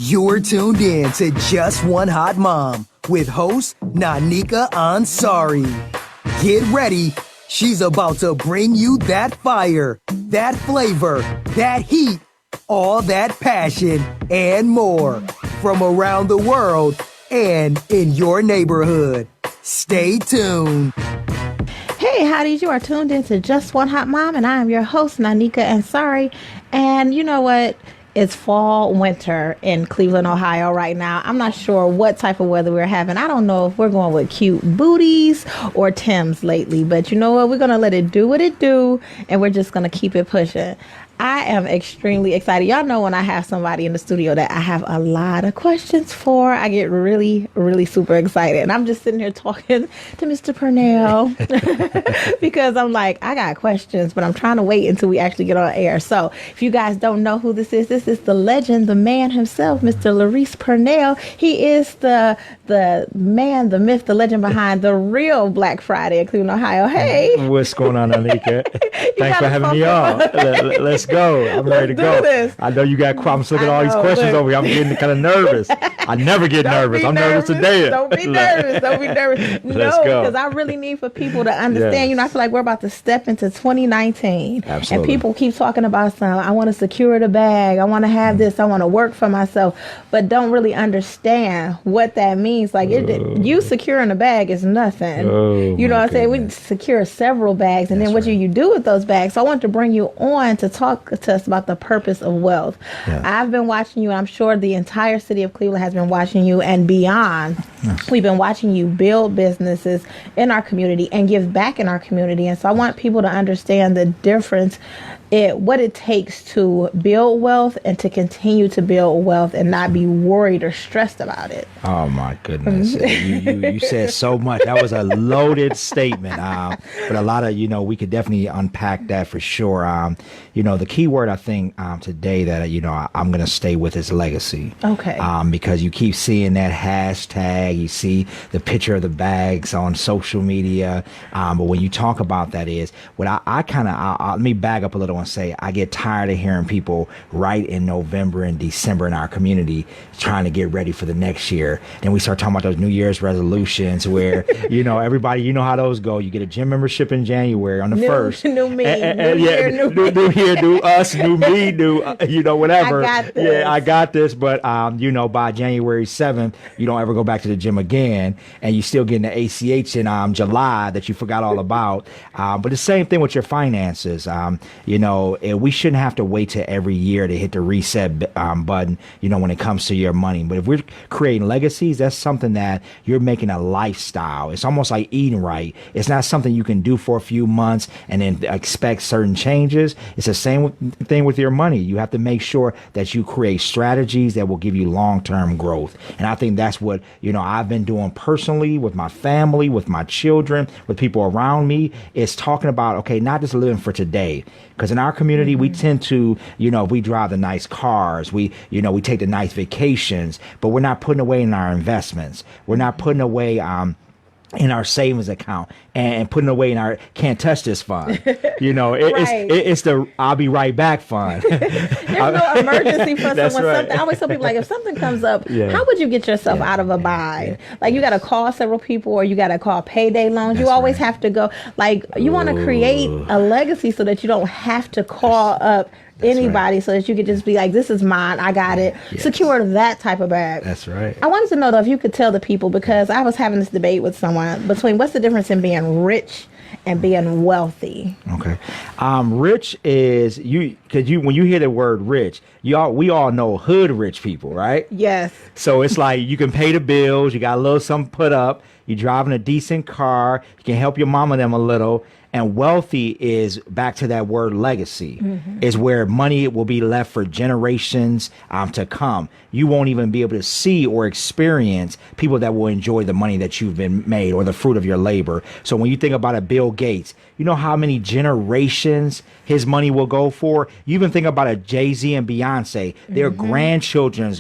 You're tuned in to Just One Hot Mom with host Nanika Ansari. Get ready. She's about to bring you that fire, that flavor, that heat, all that passion, and more from around the world and in your neighborhood. Stay tuned. Hey, howdies, you are tuned into Just One Hot Mom, and I am your host, Nanika Ansari. And you know what? It's fall, winter in Cleveland, Ohio right now. I'm not sure what type of weather we're having. I don't know if we're going with cute booties or Timbs lately, but you know what? We're going to let it do what it do, and we're just going to keep it pushing. I am extremely excited. Y'all know when I have somebody in the studio that I have a lot of questions for, I get really, really super excited. And I'm just sitting here talking to Mr. Purnell because I'm like, I got questions, but I'm trying to wait until we actually get on air. So if you guys don't know who this is the legend, the man himself, Mr. Larese Purnell. He is the man, the myth, the legend behind the real Black Friday in Cleveland, Ohio. Hey. What's going on, Anika? Thanks for having me on. Let's go. I'm ready to go. This. I know you got. I'm just looking at all these questions over here. I'm getting kind of nervous. I never get nervous. I'm nervous today. Don't be nervous. Don't be nervous. No, because I really need for people to understand. Yes. You know, I feel like we're about to step into 2019. Absolutely. And people keep talking about I want to secure the bag. I want to have this. I want to work for myself, but don't really understand what that means. Like you securing a bag is nothing. You know what I'm saying? We secure several bags, and then what do you do with those bags? So I want to bring you on to talk to us about the purpose of wealth. Yeah. I've been watching you. I'm sure the entire city of Cleveland has been watching you and beyond. Yes. We've been watching you build businesses in our community and give back in our community. And so I want people to understand the difference, what it takes to build wealth and to continue to build wealth and not be worried or stressed about it. Oh my goodness. you said so much. That was a loaded statement. But a lot of, we could definitely unpack that for sure. The key word I think today that, I'm going to stay with is legacy. Okay. Because you keep seeing that hashtag, you see the picture of the bags on social media. But when you talk about that is what I let me back up a little and say I get tired of hearing people right in November and December in our community trying to get ready for the next year. Then we start talking about those New Year's resolutions where, everybody, how those go. You get a gym membership in January on the 1st. New me. New year, new us, new me, new, whatever. I got this. Yeah, I got this. But, by January 7th, you don't ever go back to the gym again. And you still getting the ACH in July that you forgot all about. But the same thing with your finances. We shouldn't have to wait till every year to hit the reset button, when it comes to your money. But if we're creating legacies, that's something that you're making a lifestyle. It's almost like eating right. It's not something you can do for a few months and then expect certain changes. It's the same thing with your money. You have to make sure that you create strategies that will give you long-term growth. And I think that's what, I've been doing personally with my family, with my children, with people around me, is talking about, okay, not just living for today. Because in our community, we tend to, we drive the nice cars, we take the nice vacations, but we're not putting away in our investments. We're not putting away in our savings account and putting away in our can't touch this fund. It's the I'll be right back fund. There's no emergency for someone. Right. I always tell people, if something comes up, how would you get yourself out of a bind? You got to call several people or you got to call payday loans. You always have to go. You want to create a legacy so that you don't have to call up anybody, so that you could just be like, this is mine, I got it. Secure that type of bag. That's right. I wanted to know though if you could tell the people, because I was having this debate with someone between what's the difference in being rich and being wealthy. Okay. Rich is because when you hear the word rich, we all know hood rich people, right? Yes. So it's like you can pay the bills, you got a little something put up, you're driving a decent car, you can help your mom and them a little. And wealthy is back to that word legacy, is where money will be left for generations to come. You won't even be able to see or experience people that will enjoy the money that you've been made or the fruit of your labor. So when you think about a Bill Gates, you know how many generations his money will go for? You even think about a Jay-Z and Beyonce, their grandchildren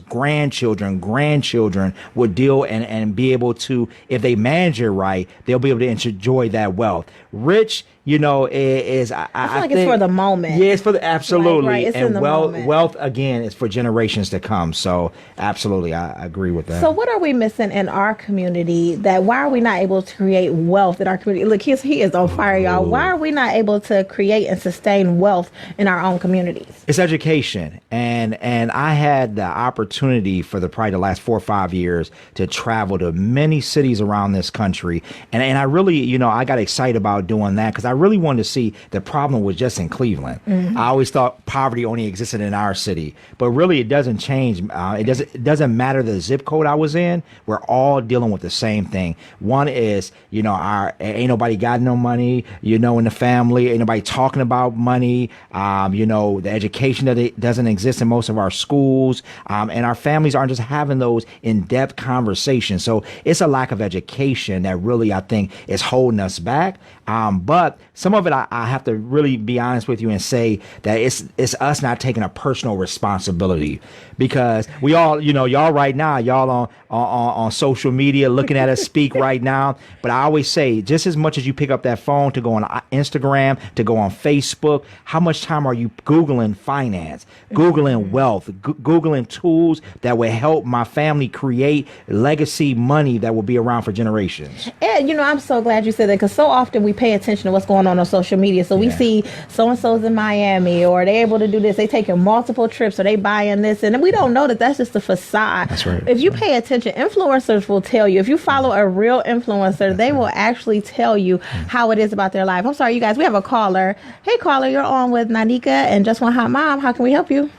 would deal and be able to, if they manage it right, they'll be able to enjoy that wealth. Rich I feel like it's for the moment. Yeah, it's for the absolutely. Right, it's in and the moment. wealth again is for generations to come. So absolutely, I agree with that. So what are we missing in our community? Why are we not able to create wealth in our community? Look, he is on fire, y'all. Why are we not able to create and sustain wealth in our own communities? It's education, and I had the opportunity for probably the last 4 or 5 years to travel to many cities around this country, and I really, I got excited about doing that because I really wanted to see the problem was just in Cleveland. I always thought poverty only existed in our city, but really it doesn't change. It doesn't matter the zip code I was in. We're all dealing with the same thing. One is, ain't nobody got no money, in the family, ain't nobody talking about money. The education that it doesn't exist in most of our schools, and our families aren't just having those in-depth conversations. So it's a lack of education that really, I think, is holding us back. But some of it, I have to really be honest with you and say that it's us not taking a personal responsibility, because we all, y'all right now, y'all on social media looking at us speak right now. But I always say, just as much as you pick up that phone to go on Instagram, to go on Facebook, how much time are you Googling finance, Googling wealth, Googling tools that will help my family create legacy money that will be around for generations? And, I'm so glad you said that, because so often we pay attention to what's going on social media. So we see so-and-so's in Miami, or they able to do this. They taking multiple trips, or they buying this. And we don't know that that's just a facade. That's right. If you pay attention, influencers will tell you. If you follow a real influencer, they will actually tell you how it is about their life. I'm sorry, you guys. We have a caller. Hey, caller, you're on with Nanika and Just One Hot Mom. How can we help you?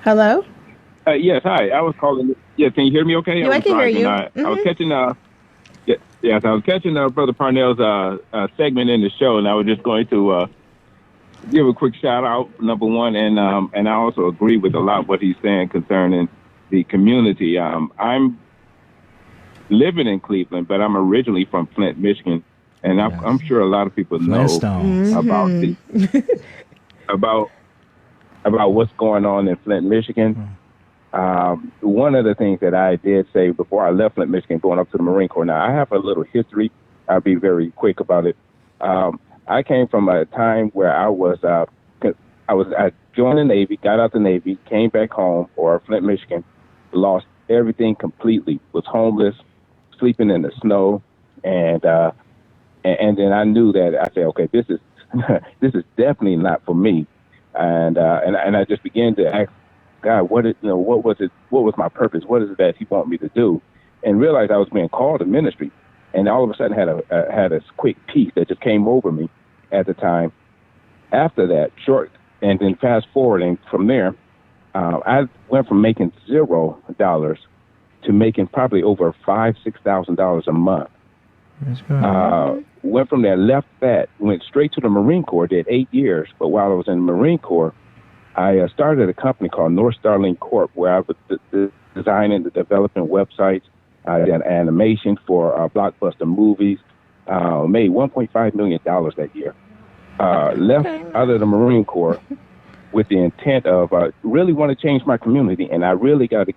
Hello? Yes, hi. I was calling. Yeah, can you hear me okay? Yeah, I can hear you. I was catching yes, I was catching Brother Purnell's segment in the show, and I was just going to give a quick shout out, number one, and I also agree with a lot of what he's saying concerning the community. I'm living in Cleveland, but I'm originally from Flint, Michigan, and I'm sure a lot of people know about what's going on in Flint, Michigan. One of the things that I did say before I left Flint, Michigan, going up to the Marine Corps. Now, I have a little history. I'll be very quick about it. I came from a time where I joined the Navy, got out the Navy, came back home, or Flint, Michigan, lost everything completely, was homeless, sleeping in the snow, and then I knew that I said, okay, this is this is definitely not for me, and I just began to ask God, what was my purpose? What is it that He want me to do? And realized I was being called to ministry, and all of a sudden had a quick peace that just came over me at the time. After that, and then fast forwarding from there, I went from making $0 to making probably over $5,000-$6,000 a month. That's good. Went from there, left that, went straight to the Marine Corps, did 8 years. But while I was in the Marine Corps, I started a company called North Starling Corp, where I was designing and developing websites. I did animation for blockbuster movies. Made $1.5 million that year. Left out of the Marine Corps with the intent of really want to change my community, and I really got to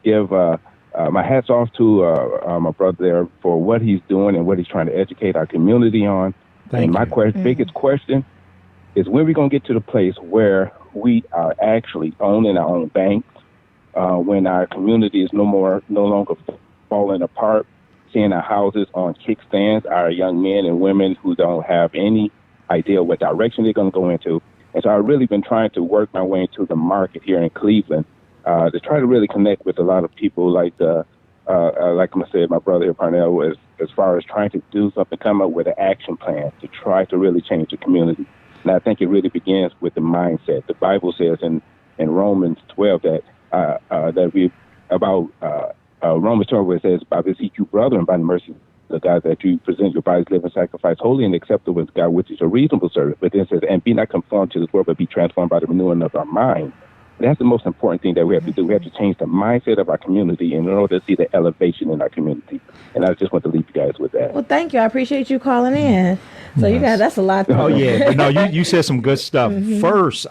give my hats off to my brother there for what he's doing and what he's trying to educate our community on. Thank my biggest question is, when we going to get to the place where we are actually owning our own banks, when our community is no longer falling apart, seeing our houses on kickstands, our young men and women who don't have any idea what direction they're going to go into. And so I've really been trying to work my way into the market here in Cleveland to try to really connect with a lot of people like I said, my brother here, Purnell, was as far as trying to do something, come up with an action plan to try to really change the community. And I think it really begins with the mindset. The Bible says in Romans 12 Romans 12, where it says, "I beseech you, brethren, by the mercy of God, that you present your bodies living sacrifice, holy and acceptable to God, which is a reasonable service." But then it says, "And be not conformed to this world, but be transformed by the renewing of our mind." That's the most important thing that we have to do. We have to change the mindset of our community in order to see the elevation in our community. And I just want to leave you guys with that. Well, thank you. I appreciate you calling in. So that's a lot. Oh yeah, but no, you said some good stuff. First,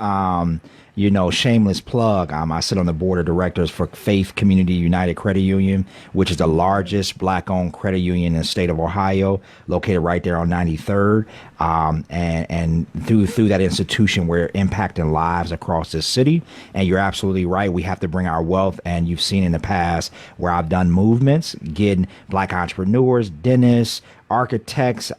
shameless plug. I sit on the board of directors for Faith Community United Credit Union, which is the largest Black-owned credit union in the state of Ohio, located right there on 93rd. And through that institution, we're impacting lives across the city. And you're absolutely right. We have to bring our wealth. And you've seen in the past where I've done movements, getting Black entrepreneurs, dentists, architects,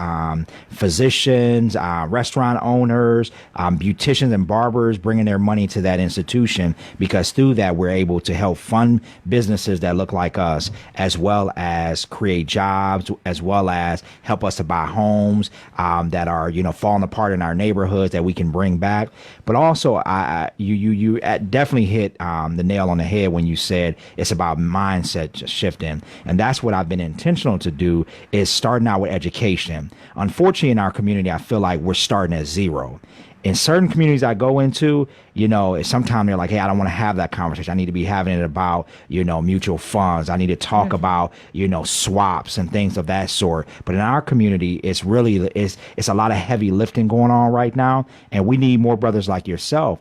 physicians, restaurant owners, beauticians and barbers, bringing their money to that institution, because through that we're able to help fund businesses that look like us, as well as create jobs, as well as help us to buy homes that are falling apart in our neighborhoods that we can bring back. But also, you definitely hit the nail on the head when you said it's about mindset shifting, and that's what I've been intentional to do, is starting out with education. Unfortunately, in our community, I feel like we're starting at zero. In certain communities I go into, sometimes they're like, hey, I don't want to have that conversation. I need to be having it about, mutual funds. I need to talk about, swaps and things of that sort. But in our community, it's a lot of heavy lifting going on right now. And we need more brothers like yourself,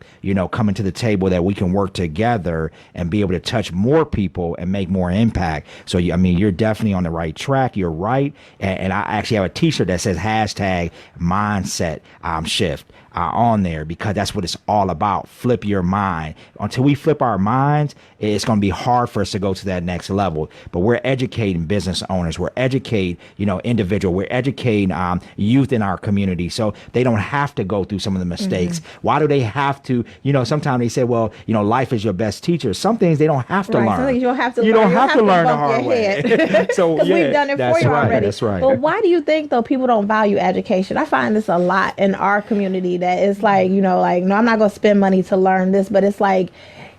coming to the table, that we can work together and be able to touch more people and make more impact. So, you're definitely on the right track. You're right. And I actually have a t-shirt that says #mindset shift on there, because that's what it's all about. Flip your mind. Until we flip our minds, it's going to be hard for us to go to that next level. But we're educating business owners. We're educating, individual. We're educating youth in our community, so they don't have to go through some of the mistakes. Why do they have to? Sometimes they say, well, life is your best teacher. Some things they don't have to learn. Some things you don't have to you learn. don't have to learn the hard your way. So because we've done it for you already. That's right. But why do you think, though, people don't value education? I find this a lot in our community, that it's like, no, I'm not going to spend money to learn this, but it's like,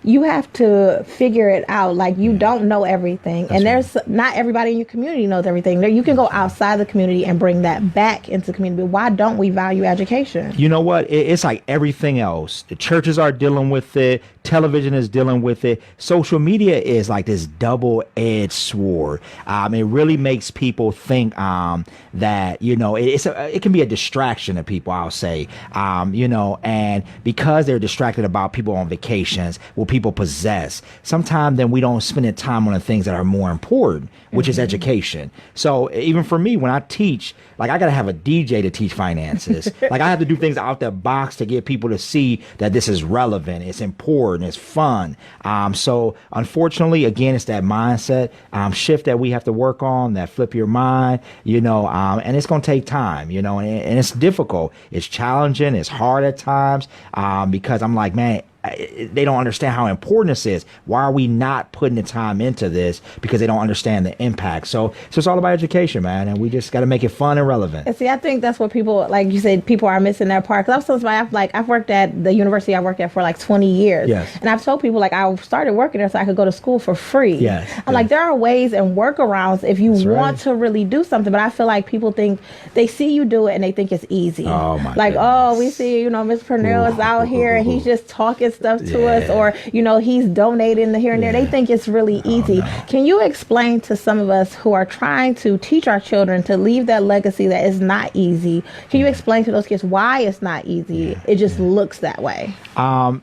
you have to figure it out. Like, you don't know everything. That's and there's not everybody in your community knows everything. You can go outside the community and bring that back into the community. Why don't we value education? You know what? It's like everything else. The churches are dealing with it. Television is dealing with it. Social media is like this double-edged sword. It really makes people think that, it can be a distraction to people, I'll say. And because they're distracted about people on vacations, people possess, sometimes then we don't spend the time on the things that are more important, which is education. So even for me, when I teach, like, I got to have a DJ to teach finances. Like, I have to do things out the box to get people to see that this is relevant, it's important, it's fun. So unfortunately, again, it's that mindset shift that we have to work on, that flip your mind, and it's going to take time, and it's difficult. It's challenging. It's hard at times because I'm like, man, they don't understand how important this is. Why are we not putting the time into this? Because they don't understand the impact. So it's all about education, man, and we just got to make it fun and relevant. And see, I think that's what people, like you said, people are missing that part. Because I've worked at the university I worked at for like 20 years. Yes. And I've told people, like, I started working there so I could go to school for free. Yes. I'm like, there are ways and workarounds if you want to really do something. But I feel like people think, they see you do it and they think it's easy. Oh, my Like, goodness. We see, Mr. Purnell is out here and he's just talking stuff to us, or he's donating the here and there. They think it's really easy. No. Can you explain to some of us who are trying to teach our children to leave that legacy that is not easy? Can you explain to those kids why it's not easy? It just looks that way.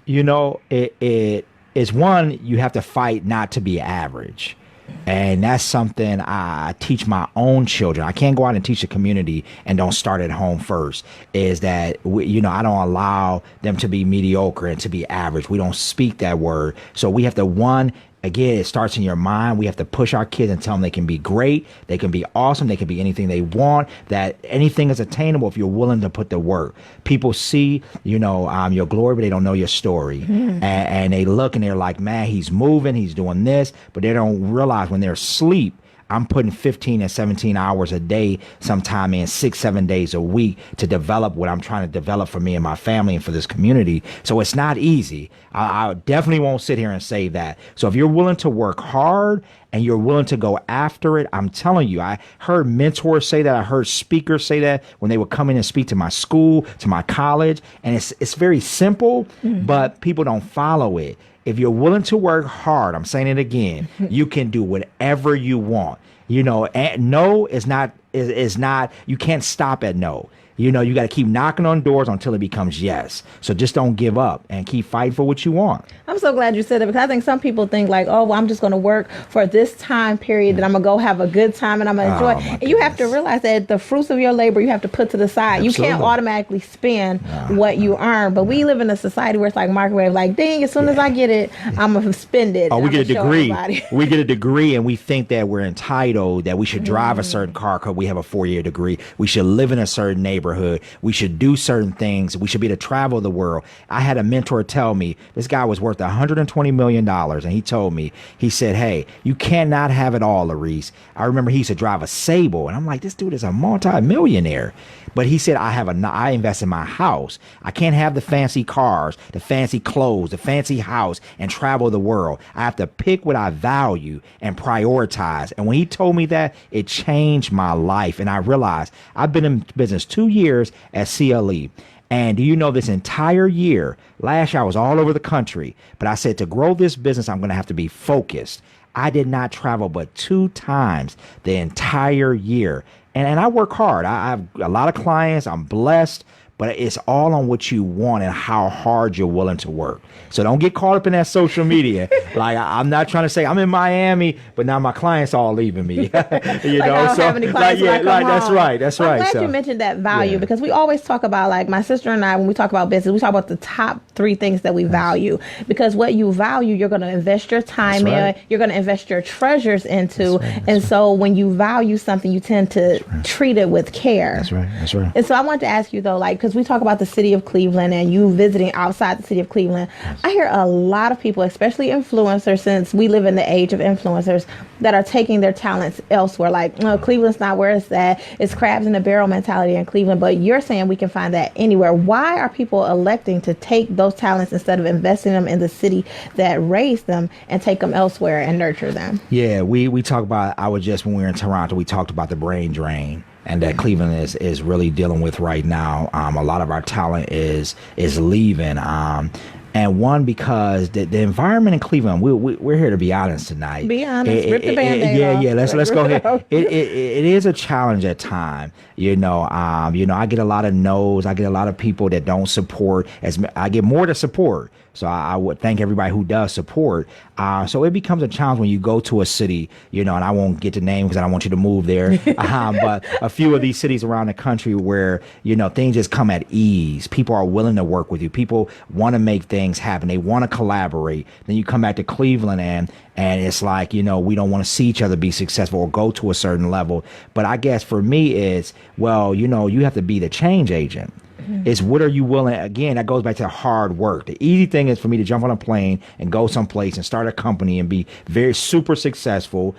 It is, one, you have to fight not to be average. And that's something I teach my own children. I can't go out and teach the community and don't start at home first. Is that, I don't allow them to be mediocre and to be average. We don't speak that word. So we have to, again, it starts in your mind. We have to push our kids and tell them they can be great, they can be awesome, they can be anything they want, that anything is attainable if you're willing to put the work. People see, your glory, but they don't know your story. And they look and they're like, man, he's moving, he's doing this, but they don't realize when they're asleep, I'm putting 15 and 17 hours a day, sometime in 6-7 days a week, to develop what I'm trying to develop for me and my family and for this community. So it's not easy. I definitely won't sit here and say that. So if you're willing to work hard and you're willing to go after it, I'm telling you, I heard mentors say that. I heard speakers say that when they would come in and speak to my school, to my college. And it's very simple, but people don't follow it. If you're willing to work hard, I'm saying it again, you can do whatever you want. And no is not, you can't stop at no. You know, you got to keep knocking on doors until it becomes yes. So just don't give up and keep fighting for what you want. I'm so glad you said that, because I think some people think like, oh, well, I'm just going to work for this time period, that I'm going to go have a good time and I'm going to enjoy it. And you have to realize that the fruits of your labor you have to put to the side. Absolutely. You can't automatically spend what you earn. But we live in a society where it's like microwave, like, dang, as soon as I get it, I'm going to spend it. Oh, we get a degree. We get a degree and we think that we're entitled, that we should drive a certain car because we have a 4-year degree. We should live in a certain neighborhood. We should do certain things. We should be able to travel the world. I had a mentor tell me, this guy was worth $120 million. And he told me, he said, hey, you cannot have it all, Larese. I remember he used to drive a Sable. And I'm like, this dude is a multi-millionaire. But he said, I invest in my house. I can't have the fancy cars, the fancy clothes, the fancy house, and travel the world. I have to pick what I value and prioritize. And when he told me that, it changed my life. And I realized I've been in business 2 years at CLE. And do you know, this entire year, last year I was all over the country, but I said to grow this business, I'm going to have to be focused. I did not travel but 2 times the entire year. And I work hard. I have a lot of clients. I'm blessed. But it's all on what you want and how hard you're willing to work. So don't get caught up in that social media. Like, I'm not trying to say I'm in Miami, but now my clients all leaving me. You know, I don't have any clients that's right. I'm glad you mentioned that value, because we always talk about, like, my sister and I, when we talk about business, we talk about the top 3 things that we value. Because what you value, you're going to invest your time in, you're going to invest your treasures into. And so when you value something, you tend to treat it with care. That's right. And so I wanted to ask you, though, like, because we talk about the city of Cleveland and you visiting outside the city of Cleveland, I hear a lot of people, especially influencers, since we live in the age of influencers, that are taking their talents elsewhere. Like, no, Cleveland's not where it's at. It's crabs in a barrel mentality in Cleveland. But you're saying we can find that anywhere. Why are people electing to take those talents instead of investing them in the city that raised them and take them elsewhere and nurture them? Yeah, we talk about, when we were in Toronto, we talked about the brain drain. And that Cleveland is really dealing with right now. A lot of our talent is leaving. And one, because the environment in Cleveland, we're here to be honest tonight. Be honest, rip the Band-Aid off. Yeah, let's go ahead. It is a challenge at times. I get a lot of no's. I get a lot of people that don't support. I get more to support. So I would thank everybody who does support. So it becomes a challenge when you go to a city, and I won't get the name because I don't want you to move there. But a few of these cities around the country where, things just come at ease. People are willing to work with you. People want to make things happen. They want to collaborate. Then you come back to Cleveland and it's like, we don't want to see each other be successful or go to a certain level. But I guess for me it's, you have to be the change agent. It's what are you willing, again, that goes back to hard work. The easy thing is for me to jump on a plane and go someplace and start a company and be very super successful,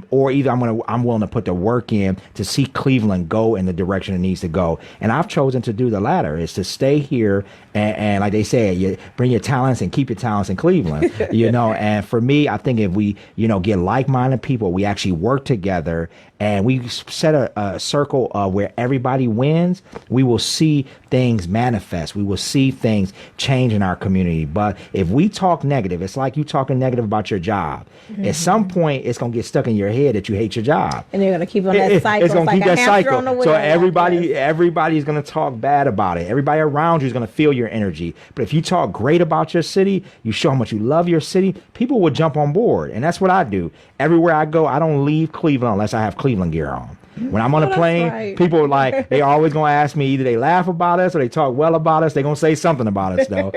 or either I'm willing to put the work in to see Cleveland go in the direction it needs to go. And I've chosen to do the latter, is to stay here and like they say, you bring your talents and keep your talents in Cleveland. And for me, I think if we get like-minded people, we actually work together and we set a circle where everybody wins, we will see things manifest. We will see things change in our community. But if we talk negative, it's like you talking negative about your job. At some point, it's going to get stuck in your head that you hate your job. And you're going to keep on that cycle. It's going to keep that cycle. So everybody's going to talk bad about it. Everybody around you is going to feel your energy. But if you talk great about your city, you show how much you love your city, people will jump on board. And that's what I do. Everywhere I go, I don't leave Cleveland unless I have Cleveland gear on. When I'm on a plane, people are like, they always going to ask me, either they laugh about us or they talk well about us. They're going to say something about us, though.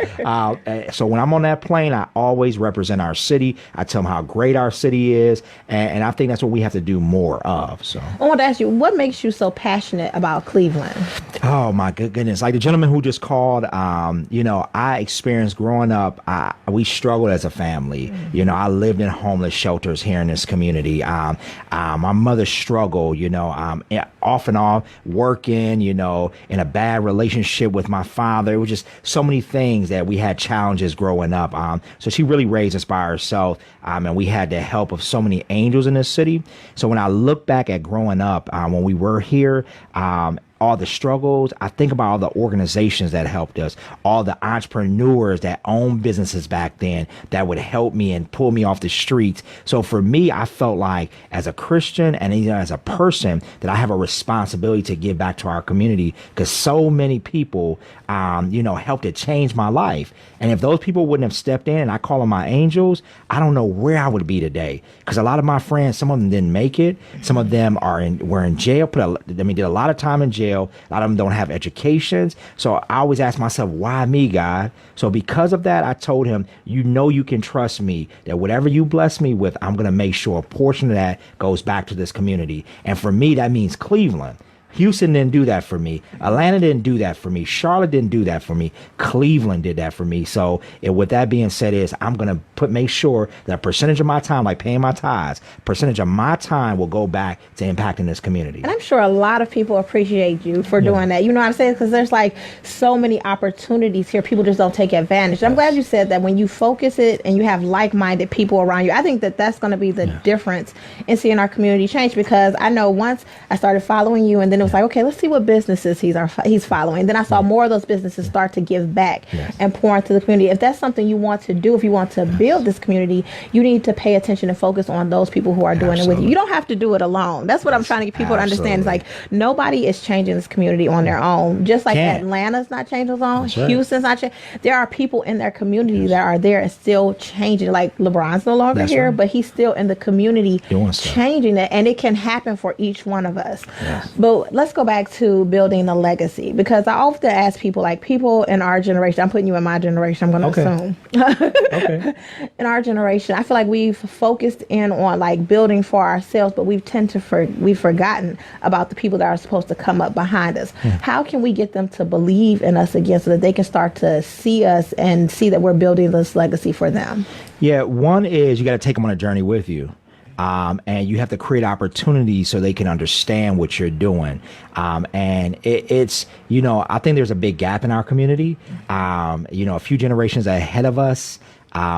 So when I'm on that plane, I always represent our city. I tell them how great our city is. And I think that's what we have to do more of. So I want to ask you, what makes you so passionate about Cleveland? Oh, my goodness. Like the gentleman who just called, I experienced growing up, we struggled as a family. I lived in homeless shelters here in this community. My mother struggled, off and on working, in a bad relationship with my father. It was just so many things that we had challenges growing up. So she really raised us by herself. And we had the help of so many angels in this city. So when I look back at growing up, when we were here, all the struggles, I think about all the organizations that helped us, all the entrepreneurs that owned businesses back then that would help me and pull me off the streets. So for me, I felt like as a Christian and even as a person that I have a responsibility to give back to our community, because so many people, helped to change my life. And if those people wouldn't have stepped in, and I call them my angels, I don't know where I would be today. Because a lot of my friends, some of them didn't make it. Some of them were in jail, did a lot of time in jail. A lot of them don't have educations. So I always ask myself, why me, God? So because of that, I told him, you can trust me, that whatever you bless me with, I'm going to make sure a portion of that goes back to this community. And for me, that means Cleveland. Houston didn't do that for me. Atlanta didn't do that for me. Charlotte didn't do that for me. Cleveland did that for me. So with that being said, I'm going to make sure that a percentage of my time, like paying my tithes, percentage of my time will go back to impacting this community. And I'm sure a lot of people appreciate you for doing that. You know what I'm saying? Because there's like so many opportunities here. People just don't take advantage. I'm glad you said that when you focus it and you have like-minded people around you. I think that that's going to be the difference in seeing our community change, because I know once I started following you, and then it was like, okay, let's see what businesses he's following. Then I saw more of those businesses start to give back and pour into the community. If that's something you want to do, if you want to build this community, you need to pay attention and focus on those people who are doing it with you. You don't have to do it alone. That's what I'm trying to get people to understand. It's like nobody is changing this community on their own. Just like Atlanta's not changing alone, Houston's not changing. There are people in their community that are there and still changing. Like LeBron's no longer here, but he's still in the community changing it. And it can happen for each one of us. But let's go back to building a legacy, because I often ask people, like people in our generation, I'm putting you in my generation, I'm going to assume. In our generation, I feel like we've focused in on like building for ourselves, but we've forgotten about the people that are supposed to come up behind us. How can we get them to believe in us again so that they can start to see us and see that we're building this legacy for them? Yeah, one is you got to take them on a journey with you. And you have to create opportunities so they can understand what you're doing. And it's, I think there's a big gap in our community. A few generations ahead of us,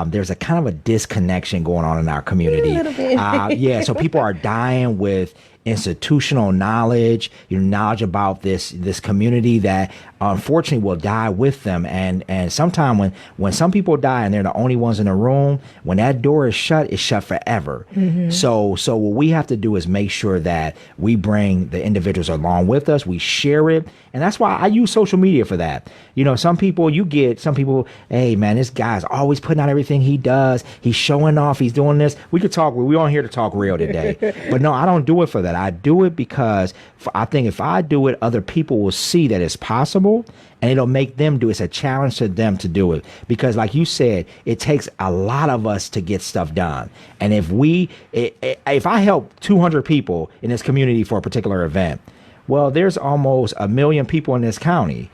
there's a kind of a disconnection going on in our community. A little bit. So people are dying with institutional knowledge, knowledge about this community that unfortunately will die with them. And sometimes when some people die and they're the only ones in the room, when that door is shut, it's shut forever. So what we have to do is make sure that we bring the individuals along with us. We share it. And that's why I use social media for that. Some people, hey man, this guy's always putting out everything he does. He's showing off. He's doing this. We're on here to talk real today. But no, I don't do it for that. I do it because I think if I do it, other people will see that it's possible, and it'll make them do it. It's a challenge to them to do it, because like you said, it takes a lot of us to get stuff done. And if I help 200 people in this community for a particular event, well, there's almost 1 million people in this county.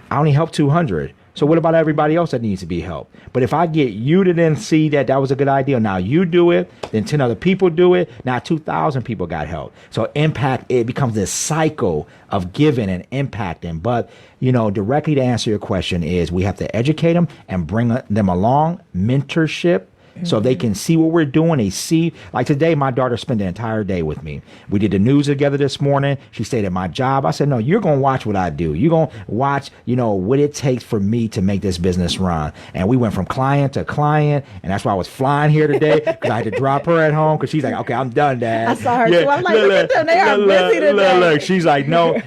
I only help 200. So what about everybody else that needs to be helped? But if I get you to then see that was a good idea, now you do it, then 10 other people do it, now 2,000 people got help. So impact, it becomes this cycle of giving and impacting. But, directly to answer your question is we have to educate them and bring them along, mentorship, so they can see what we're doing. They see, like today, my daughter spent the entire day with me. We did the news together this morning. She stayed at my job. I said, no, you're going to watch what I do. You're going to watch, what it takes for me to make this business run. And we went from client to client. And that's why I was flying here today, because I had to drop her at home, because she's like, okay, I'm done, Dad. I saw her too. I'm like, look at them. They are busy today. Look. She's like, no.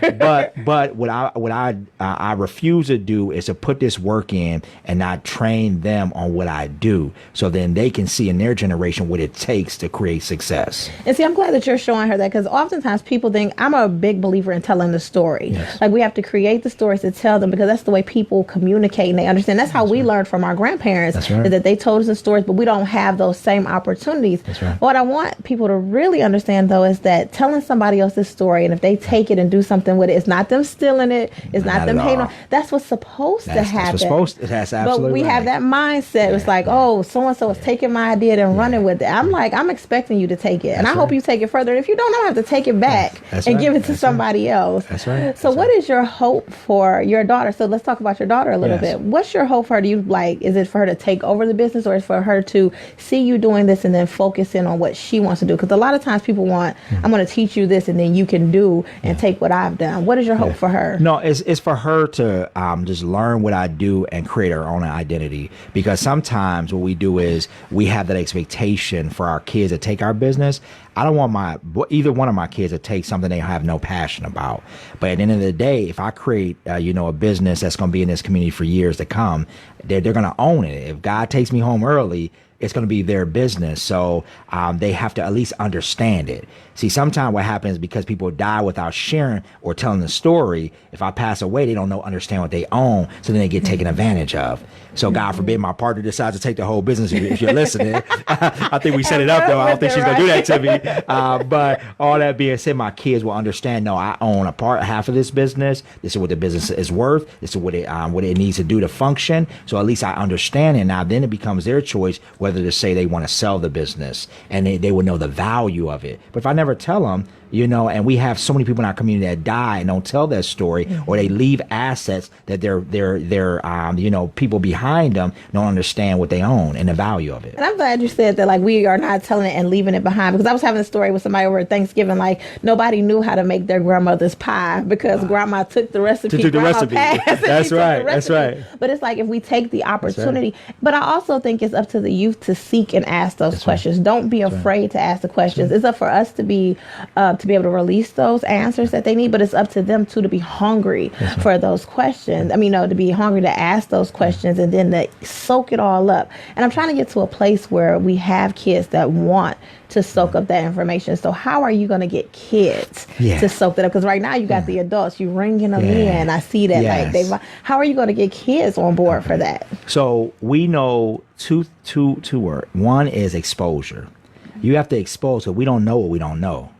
But what I refuse to do is to put this work in and not train them on what I do. So then they can see in their generation what it takes to create success. And see, I'm glad that you're showing her that, because oftentimes people think, I'm a big believer in telling the story. Yes. Like we have to create the stories to tell them, because that's the way people communicate and they understand. That's how we learned from our grandparents, is that they told us the stories, but we don't have those same opportunities. That's right. What I want people to really understand, though, is that telling somebody else's story, and if they take it and do something with it, it's not them stealing it, it's not them hating on. That's what's supposed to happen. That's what's supposed to. That's absolutely But we have that mindset. It's like, oh, so-and-so is taking taking my idea and running with it. I'm like, I'm expecting you to take it. And I hope you take it further. If you don't, I have to take it back and give it to somebody else. That's right. So what is your hope for your daughter? So let's talk about your daughter a little bit. What's your hope for her? Do you is it for her to take over the business, or is it for her to see you doing this and then focus in on what she wants to do? Because a lot of times people want, I'm going to teach you this and then you can do and take what I've done. What is your hope for her? No, it's for her to just learn what I do and create her own identity. Because sometimes what we do is we have that expectation for our kids to take our business. I don't want either one of my kids to take something they have no passion about. But at the end of the day, if I create, a business that's going to be in this community for years to come, they're going to own it. If God takes me home early, it's going to be their business. So they have to at least understand it. See, sometimes what happens because people die without sharing or telling the story. If I pass away, they don't understand what they own. So then they get taken advantage of. So God forbid my partner decides to take the whole business. If you're listening, I think we set it up though. I don't think she's going to do that to me. But all that being said, my kids will understand, no, I own half of this business. This is what the business is worth. This is what it needs to do to function. So at least I understand it. Now then it becomes their choice whether to say they want to sell the business, and they would know the value of it. But if I never tell them, and we have so many people in our community that die and don't tell their story, or they leave assets that their people behind them don't understand what they own and the value of it. And I'm glad you said that, like, we are not telling it and leaving it behind, because I was having a story with somebody over at Thanksgiving, like nobody knew how to make their grandmother's pie because grandma took the recipe. That's right. That's right. But it's like, if we take the opportunity, but I also think it's up to the youth to seek and ask those questions. Don't be afraid to ask the questions. It's up for us to be able to release those answers that they need, but it's up to them too to be hungry for those questions. I mean, to be hungry to ask those questions and then to soak it all up. And I'm trying to get to a place where we have kids that want to soak up that information. So how are you going to get kids to soak that up? Because right now you got the adults, you ringing them in. I see that. How are you going to get kids on board for that? So we know two words. One is exposure. You have to expose it. We don't know what we don't know.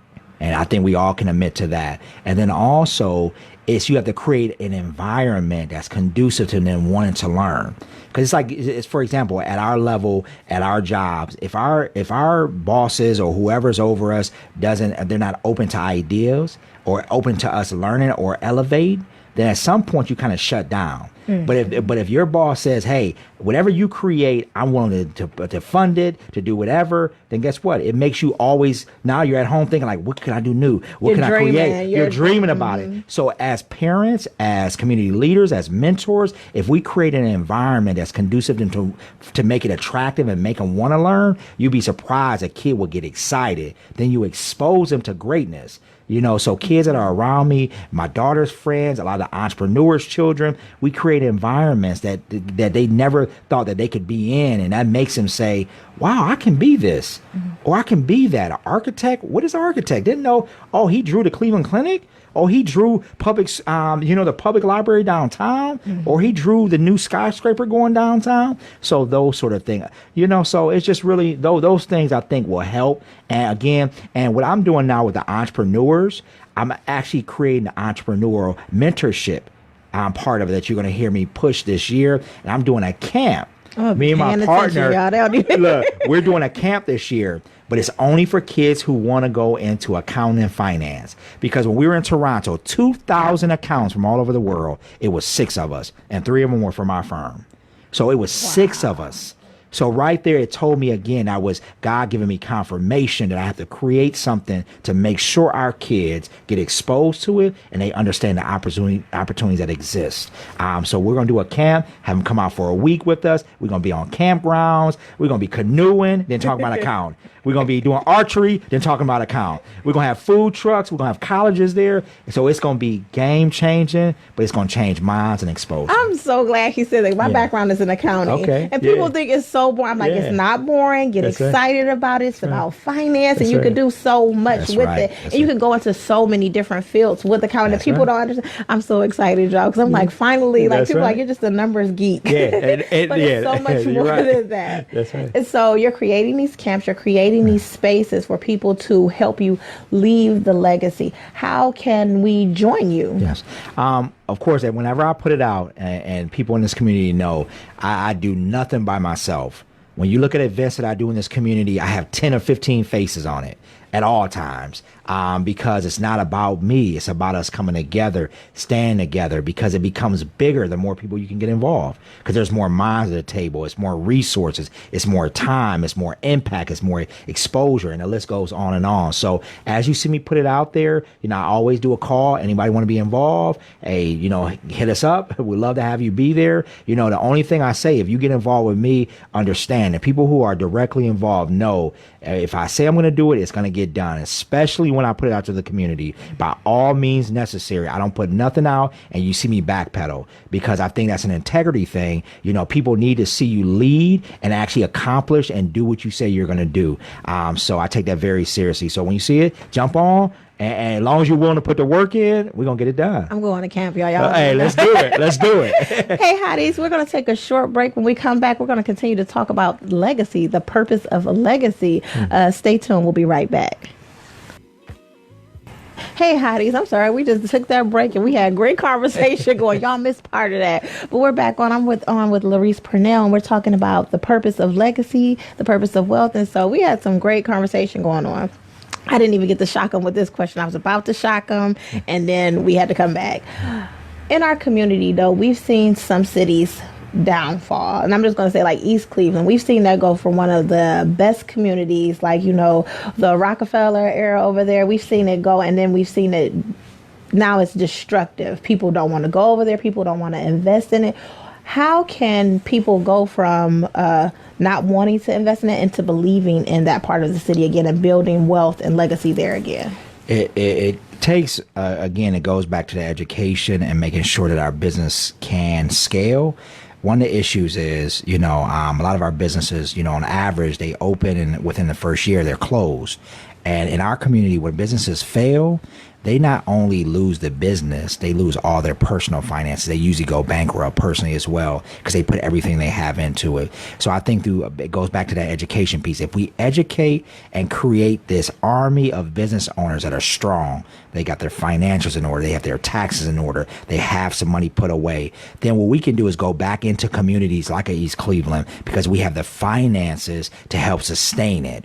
And I think we all can admit to that. And then also, you have to create an environment that's conducive to them wanting to learn. Because it's for example, at our level, at our jobs, if our bosses or whoever's over us they're not open to ideas or open to us learning or elevate, then at some point you kind of shut down. But if your boss says, hey, whatever you create, I'm willing to fund it, to do whatever, then guess what? It makes you always, now you're at home thinking like, what can I do new? What can I create? You're dreaming about it. So as parents, as community leaders, as mentors, if we create an environment that's conducive to make it attractive and make them want to learn, you'd be surprised a kid will get excited. Then you expose them to greatness. So kids that are around me, my daughter's friends, a lot of the entrepreneurs' children, we create environments that they never thought that they could be in. And that makes them say, wow, I can be this, or I can be that. An architect? What is an architect? Didn't know, oh, he drew the Cleveland Clinic? Oh, he drew the public library downtown, or he drew the new skyscraper going downtown. So those sort of things, so it's just really those things I think will help. And again, what I'm doing now with the entrepreneurs, I'm actually creating an entrepreneurial mentorship. I'm part of it that you're going to hear me push this year. And I'm doing a camp. Me and my partner, look, we're doing a camp this year, but it's only for kids who want to go into accounting and finance. Because when we were in Toronto, 2,000 accountants from all over the world, it was 6 of us, and 3 of them were from our firm. So it was 6 of us. So right there, it told me again, that was God giving me confirmation that I have to create something to make sure our kids get exposed to it and they understand the opportunities that exist. So we're going to do a camp, have them come out for a week with us. We're going to be on campgrounds. We're going to be canoeing, then talking about account. We're going to be doing archery, then talking about account. We're going to have food trucks. We're going to have colleges there. So it's going to be game changing, but it's going to change minds and expose them. I'm so glad he said that. My background is in accounting. Okay. And people think it's so boring. I'm like, it's not boring. Get excited about it. It's about finance, and you can do so much with it. And you can go into so many different fields with accounting that people don't understand. I'm so excited, y'all, because I'm like, finally, like people are like, you're just a numbers geek. Yeah. But it's so much more than that. That's right. And so you're creating these camps, you're creating these spaces for people to help you leave the legacy. How can we join you? Yes. Of course, whenever I put it out and people in this community know, I do nothing by myself. When you look at events that I do in this community, I have 10 or 15 faces on it at all times, because it's not about me. It's about us coming together, staying together, because it becomes bigger the more people you can get involved, because there's more minds at the table. It's more resources. It's more time. It's more impact. It's more exposure. And the list goes on and on. So as you see me put it out there, I always do a call. Anybody want to be involved? Hey, hit us up. We'd love to have you be there. The only thing I say, if you get involved with me, understand that people who are directly involved know if I say I'm going to do it, it's going to get done, especially when I put it out to the community. By all means necessary. I don't put nothing out and you see me backpedal, because I think that's an integrity thing. People need to see you lead and actually accomplish and do what you say you're going to do. So I take that very seriously. So when you see it, jump on. And as long as you're willing to put the work in, we're going to get it done. I'm going to camp, y'all. Hey, let's do it. Let's do it. Hey, hotties, we're going to take a short break. When we come back, we're going to continue to talk about legacy, the purpose of a legacy. Stay tuned. We'll be right back. Hey, hotties, I'm sorry. We just took that break and we had great conversation going. Y'all missed part of that. But we're back on. I'm with Larese Purnell, and we're talking about the purpose of legacy, the purpose of wealth. And so we had some great conversation going on. I didn't even get to shock him with this question. I was about to shock him, and then we had to come back. In our community, though, we've seen some cities downfall. And I'm just going to say, like East Cleveland, we've seen that go from one of the best communities, like, the Rockefeller era over there. We've seen it go, and then we've seen it, now it's destructive. People don't want to go over there. People don't want to invest in it. How can people go from not wanting to invest in it into believing in that part of the city again and building wealth and legacy there again? It takes, again, it goes back to the education and making sure that our business can scale. One of the issues is, a lot of our businesses, on average, they open and within the first year they're closed. And in our community, when businesses fail, they not only lose the business, they lose all their personal finances. They usually go bankrupt personally as well, because they put everything they have into it. So I think it goes back to that education piece. If we educate and create this army of business owners that are strong, they got their financials in order, they have their taxes in order, they have some money put away, then what we can do is go back into communities like East Cleveland, because we have the finances to help sustain it.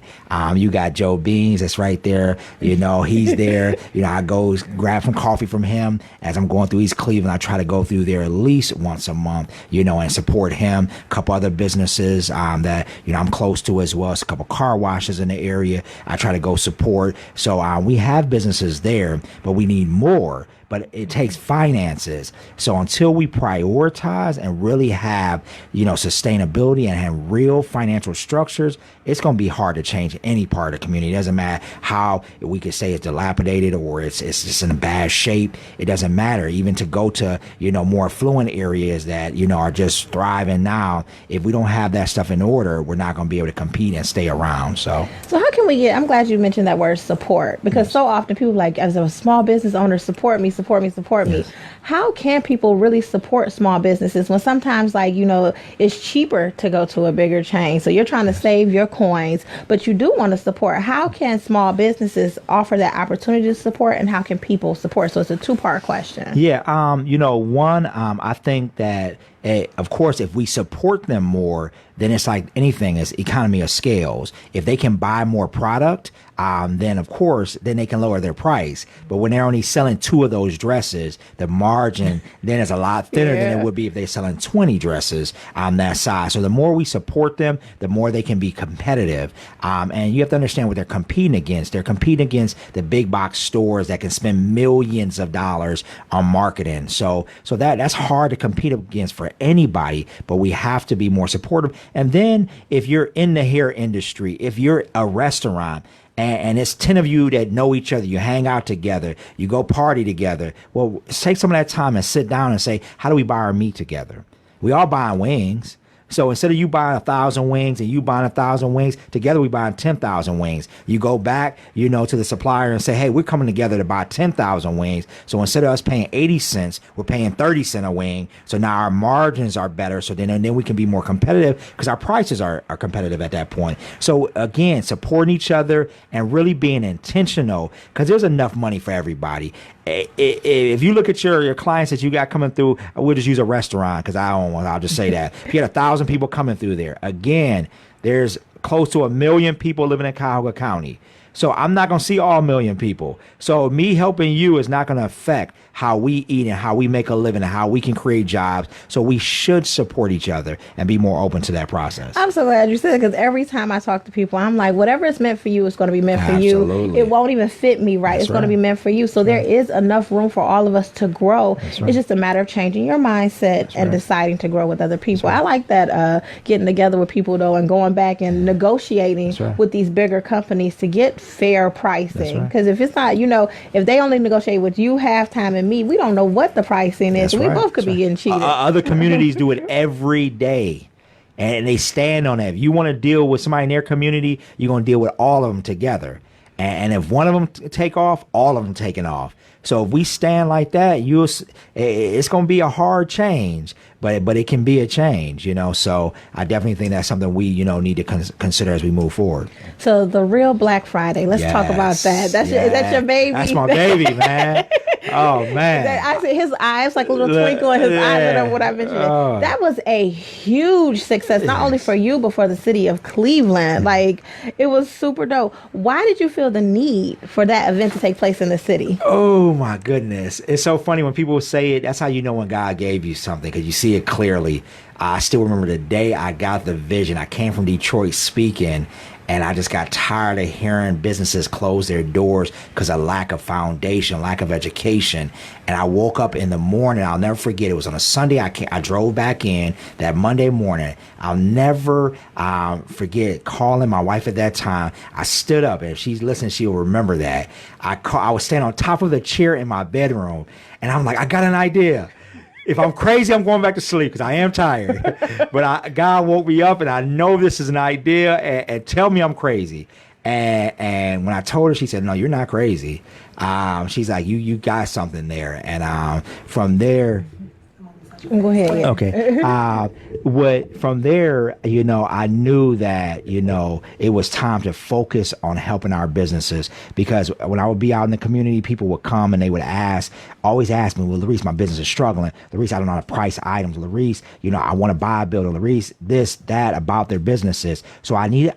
You got Joe Beans that's right there. He's there. I go grab some coffee from him as I'm going through East Cleveland. I try to go through there at least once a month, and support him. A couple other businesses that I'm close to as well. It's a couple car washes in the area I try to go support. So we have businesses there, but we need more. But it takes finances. So until we prioritize and really have, sustainability and have real financial structures, it's going to be hard to change any part of the community. It doesn't matter how we could say it's dilapidated or it's just in a bad shape. It doesn't matter. Even to go to, more affluent areas that, are just thriving now. If we don't have that stuff in order, we're not going to be able to compete and stay around. So how can we I'm glad you mentioned that word support, because so often people as a small business owner, support me. Yes. How can people really support small businesses when sometimes it's cheaper to go to a bigger chain? So you're trying to save your coins, but you do want to support. How can small businesses offer that opportunity to support, and how can people support? So it's a two-part question. Yeah. I think that, of course, if we support them more, then it's like anything, is economy of scales. If they can buy more product, then of course, then they can lower their price. But when they're only selling 2 of those dresses, the margin then is a lot thinner than it would be if they're selling 20 dresses on that size. So the more we support them, the more they can be competitive. And you have to understand what they're competing against. They're competing against the big box stores that can spend millions of dollars on marketing. So that's hard to compete against for anybody, but we have to be more supportive. And then if you're in the hair industry, if you're a restaurant, and it's 10 of you that know each other, you hang out together, you go party together, well, take some of that time and sit down and say, how do we buy our meat together? We all buying wings. So instead of you buying 1,000 wings and you buying 1,000 wings, together we buying 10,000 wings. You go back, to the supplier and say, hey, we're coming together to buy 10,000 wings. So instead of us paying 80 cents, we're paying 30 cents a wing. So now our margins are better. So then we can be more competitive, because our prices are competitive at that point. So again, supporting each other and really being intentional, because there's enough money for everybody. If you look at your clients that you got coming through, we'll just use a restaurant because I'll just say that. If you had 1,000 people coming through there, again, there's close to 1 million people living in Cuyahoga County. So I'm not going to see all 1 million people. So me helping you is not going to affect how we eat and how we make a living and how we can create jobs. So we should support each other and be more open to that process. I'm so glad you said it, because every time I talk to people, I'm like, whatever is meant for you is going to be meant for you. It won't even fit me right. It's going to be meant for you. So there is enough room for all of us to grow. It's just a matter of changing your mindset and deciding to grow with other people. I like that getting together with people, though, and going back and negotiating with these bigger companies to get fair pricing. Because if it's not, if they only negotiate with you half time and me, we don't know what the pricing is. We both could be getting cheated. Other communities do it every day, and they stand on that. If you want to deal with somebody in their community, you're going to deal with all of them together. And if one of them take off, all of them taking off. So if we stand like that, it's going to be a hard change, but it can be a change, So I definitely think that's something we, need to consider as we move forward. So the real Black Friday, let's talk about that. That's your baby. That's my baby, man. Oh man! I see his eyes, like a little twinkle in his eyes. What I mentioned, that was a huge success, not only for you but for the city of Cleveland. Like, it was super dope. Why did you feel the need for that event to take place in the city? Oh my goodness! It's so funny when people say it. That's how you know when God gave you something, because you see it clearly. I still remember the day I got the vision. I came from Detroit speaking, and I just got tired of hearing businesses close their doors because of lack of foundation, lack of education. And I woke up in the morning. I'll never forget. It was on a Sunday. I drove back in that Monday morning. I'll never forget calling my wife at that time. I stood up, and if she's listening, she'll remember that. I was standing on top of the chair in my bedroom, and I'm like, I got an idea. If I'm crazy, I'm going back to sleep because I am tired. But God woke me up, and I know this is an idea, and tell me I'm crazy. And when I told her, she said, no, you're not crazy. She's like, you got something there. And from there... Go ahead. Yeah. Okay. From there, I knew that, it was time to focus on helping our businesses, because when I would be out in the community, people would come and they would always ask me, well, Larese, my business is struggling. Larese, I don't know how to price items. Larese, I want to buy a building. Larese, this, that, about their businesses. So I needed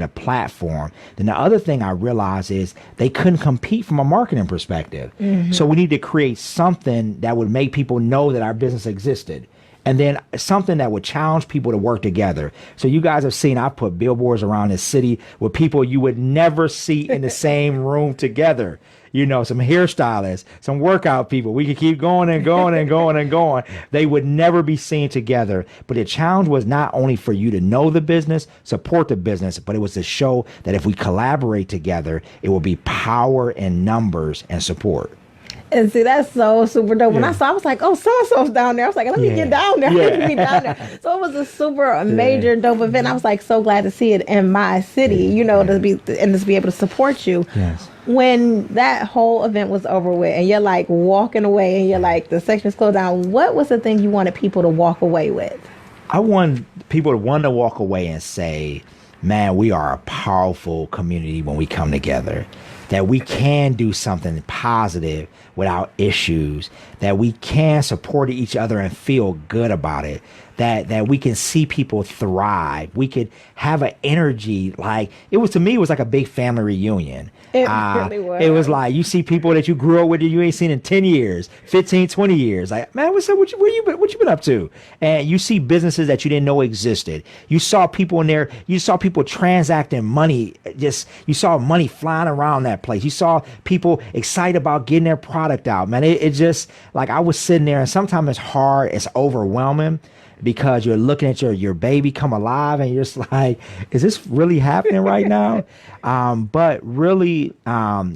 a platform. Then the other thing I realized is they couldn't compete from a marketing perspective. Mm-hmm. So we need to create something that would make people know that our business existed, and then something that would challenge people to work together. So you guys have seen, I put billboards around the city with people you would never see in the same room together. Some hairstylists, some workout people. We could keep going and going and going and going. They would never be seen together. But the challenge was not only for you to know the business, support the business, but it was to show that if we collaborate together, it will be power in numbers and support. And see, that's so super dope. When I saw, I was like, oh, so-and-so's down there. I was like, let me get down there. Let me be down there. So it was a super major dope event. I was like, so glad to see it in my city, to be able to support you. Yes. When that whole event was over with and you're like walking away and you're like, the section is closed down, what was the thing you wanted people to walk away with? I want people to want to walk away and say, man, we are a powerful community when we come together. That we can do something positive without issues, that we can support each other and feel good about it, that we can see people thrive. We could have an energy like it was like a big family reunion. It really was. It was like you see people that you grew up with that you ain't seen in 10 years, 15, 20 years. Like, man, what's up? What you been up to? And you see businesses that you didn't know existed. You saw people in there. You saw people transacting money. You saw money flying around that place. You saw people excited about getting their product out, man. It just, like, I was sitting there, and sometimes it's hard. It's overwhelming, because you're looking at your baby come alive, and you're just like, is this really happening right now? But really,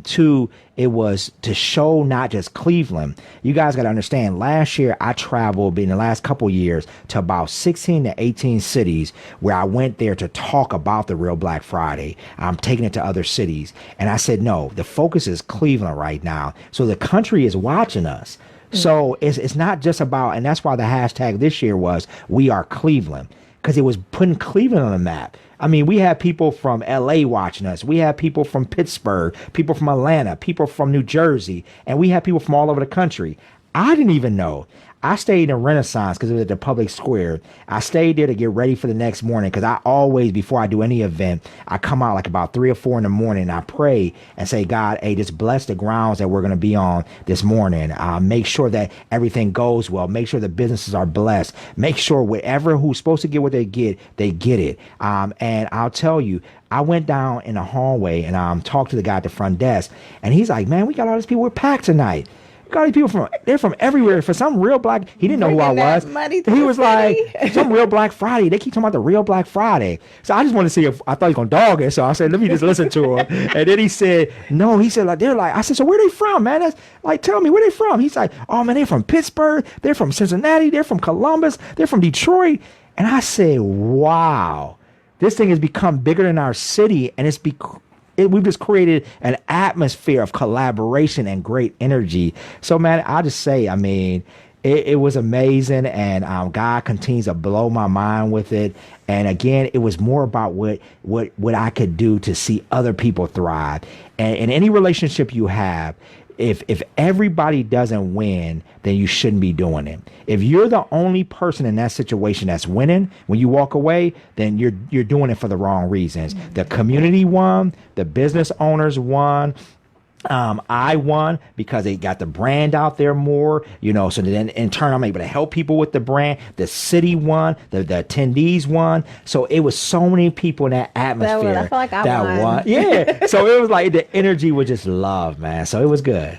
too, it was to show not just Cleveland. You guys got to understand, last year I traveled in the last couple years to about 16 to 18 cities where I went there to talk about the real Black Friday. I'm taking it to other cities. And I said, no, the focus is Cleveland right now. So the country is watching us. So it's not just about, and that's why the hashtag this year was, we are Cleveland. because it was putting Cleveland on the map. I mean, we had people from LA watching us. We had people from Pittsburgh, people from Atlanta, people from New Jersey, and we had people from all over the country. I didn't even know. I stayed in Renaissance because it was at the public square. I stayed there to get ready for the next morning because I always, before I do any event, I come out like about 3 or 4 in the morning and I pray and say, God, hey, just bless the grounds that we're going to be on this morning. Make sure that everything goes well. Make sure the businesses are blessed. Make sure whatever who's supposed to get what they get it. And I'll tell you, I went down in the hallway and talked to the guy at the front desk, and he's like, man, we got all these people. We're packed tonight. Got these people they're from everywhere. For some real black, he didn't know who I was. He was like, some real Black Friday. They keep talking about the real Black Friday. So I just wanted to see if I thought he was going to dog it. So I said, let me just listen to him. And then he said, no, he said, like, they're like, I said, so where they from, man? That's like, tell me where they from. He's like, oh man, they're from Pittsburgh. They're from Cincinnati. They're from Columbus. They're from Detroit. And I said, wow, this thing has become bigger than our city. And we've just created an atmosphere of collaboration and great energy. So, man, I'll just say, I mean, it was amazing, and God continues to blow my mind with it. And again, it was more about what I could do to see other people thrive. And in any relationship you have, if everybody doesn't win, then you shouldn't be doing it. If you're the only person in that situation that's winning, when you walk away, then you're doing it for the wrong reasons. The community won, the business owners won. I won because they got the brand out there more, so then in turn I'm able to help people with the brand. The city won, the attendees won. So it was so many people in that atmosphere I feel like I won. Yeah. So it was like the energy was just love, man. So it was good.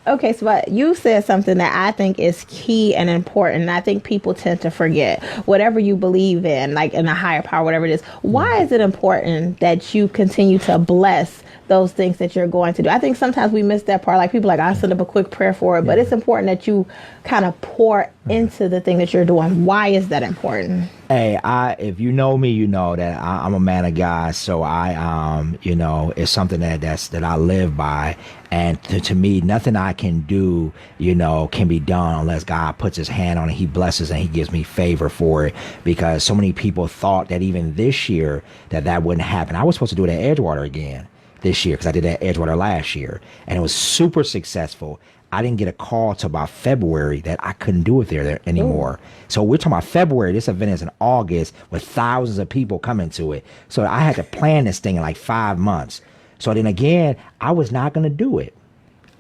Okay, so but you said something that I think is key and important. I think people tend to forget. Whatever you believe in, like in a higher power, whatever it is, why is it important that you continue to bless those things that you're going to do? I think sometimes we miss that part. Like people I send up a quick prayer for it, but it's important that you kind of pour into the thing that you're doing. Why is that important? Hey, if you know me, you know that I'm a man of God. So it's something that I live by. And to me, nothing I can do, can be done unless God puts his hand on it. He blesses and he gives me favor for it, because so many people thought that even this year that wouldn't happen. I was supposed to do it at Edgewater again this year because I did it at Edgewater last year, and it was super successful. I didn't get a call till about February that I couldn't do it there anymore. Ooh. So we're talking about February. This event is in August with thousands of people coming to it. So I had to plan this thing in like 5 months. So then again, I was not going to do it.